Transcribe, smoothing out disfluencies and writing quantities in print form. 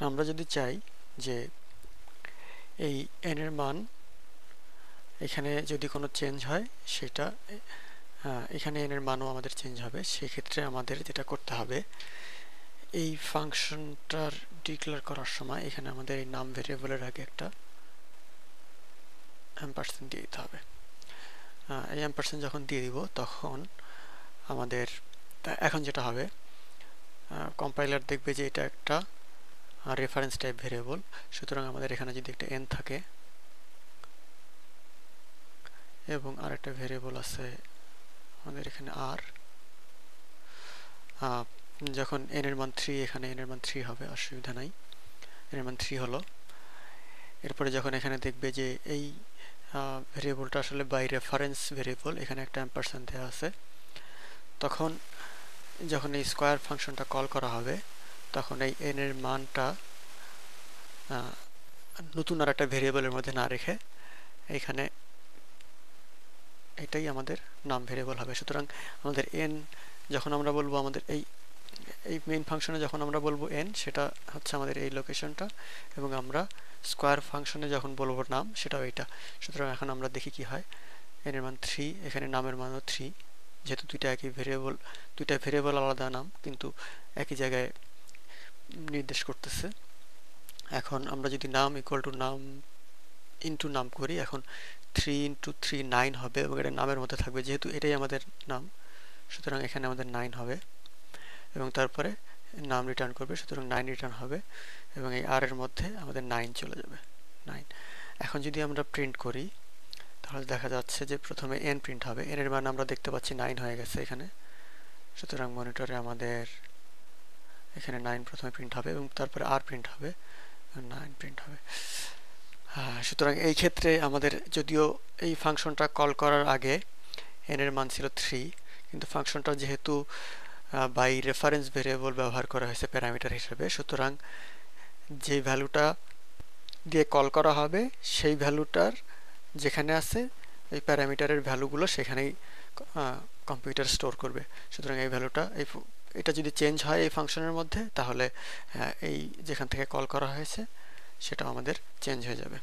আমরা যদি চাই যে এই n এর মান এখানে যদি কোনো চেঞ্জ হয় সেটা এখানে n এর মানও আমাদের চেঞ্জ হবে, সেই ক্ষেত্রে আমাদের যেটা করতে হবে এই ফাংশনটার ডিক্লেয়ার করার সময় এখানে আমাদের এই নাম ভেরিয়েবলের আগে একটা এম্পারসেন্ট দিয়ে দিতে হবে। এই এম্পারসেন্ট যখন দিয়ে দিব তখন আমাদের এখন যেটা হবে কম্পাইলার দেখবে যে এটা একটা রেফারেন্স টাইপ ভেরিয়েবল, সুতরাং আমাদের এখানে যদি একটা n থাকে এবং আরেকটা ভেরিয়েবল আছে আমাদের এখানে r, যখন n এর মান 3 এখানে n এর মান 3 হবে, অসুবিধা নাই, n এর মান 3 হলো। এরপরে যখন এখানে দেখবে যে এই ভেরিয়েবলটা আসলে বাই রেফারেন্স ভেরিয়েবল, এখানে একটা এম্পারসেন্ট দেওয়া আছে, তখন যখন এই স্কোয়ার ফাংশনটা কল করা হবে তখন এই n এর মানটা নতুন আর একটা ভেরিয়েবলের মধ্যে না রেখে এখানে এটাই আমাদের নাম ভেরিয়েবল হবে। সুতরাং আমাদের n যখন আমরা বলবো আমাদের এই মেইন ফাংশনে যখন আমরা বলবো n, সেটা হচ্ছে আমাদের এই লোকেশনটা, এবং আমরা স্কোয়ার ফাংশনে যখন বলবো নাম সেটাও এইটা। সুতরাং এখন আমরা দেখি কি হয়। n এর মান 3, এখানে নামের মানও 3, যেহেতু দুইটা ভেরিয়েবল আলাদা নাম কিন্তু একই জায়গায় নির্দেশ করতেছে। এখন আমরা যদি নাম ইকুয়াল টু নাম ইন্টু নাম করি, এখন 3 ইন্টু 3 9 হবে এবং এটা নামের মধ্যে থাকবে, যেহেতু এটাই আমাদের নাম সুতরাং এখানে আমাদের 9 হবে এবং তারপরে নাম রিটার্ন করবে, সুতরাং 9 রিটার্ন হবে এবং এই r এর মধ্যে আমাদের 9 চলে যাবে, 9। এখন যদি আমরা প্রিন্ট করি তাহলে দেখা যাচ্ছে যে প্রথমে n প্রিন্ট হবে, n এর মান আমরা দেখতে পাচ্ছি 9 হয়ে গেছে এখানে, সুতরাং মনিটরে আমাদের এখানে 9 প্রথমে প্রিন্ট হবে এবং তারপরে r প্রিন্ট হবে, 9 প্রিন্ট হবে। সুতরাং এই ক্ষেত্রে আমাদের যদিও এই ফাংশনটা কল করার আগে n এর মান ছিল 3, কিন্তু ফাংশনটা যেহেতু বাই রেফারেন্স ভেরিয়েবল ব্যবহার করা হয়েছে প্যারামিটার হিসেবে, সুতরাং যে ভ্যালুটা দিয়ে কল করা হবে সেই ভ্যালুটার যেখানে আছে এই প্যারামিটারের ভ্যালুগুলো সেখানেই কম্পিউটার স্টোর করবে। সুতরাং এই ভ্যালুটা এটা যদি চেঞ্জ হয় এই ফাংশনের মধ্যে তাহলে এই যেখান থেকে কল করা হয়েছে সেটা আমাদের চেঞ্জ হয়ে যাবে।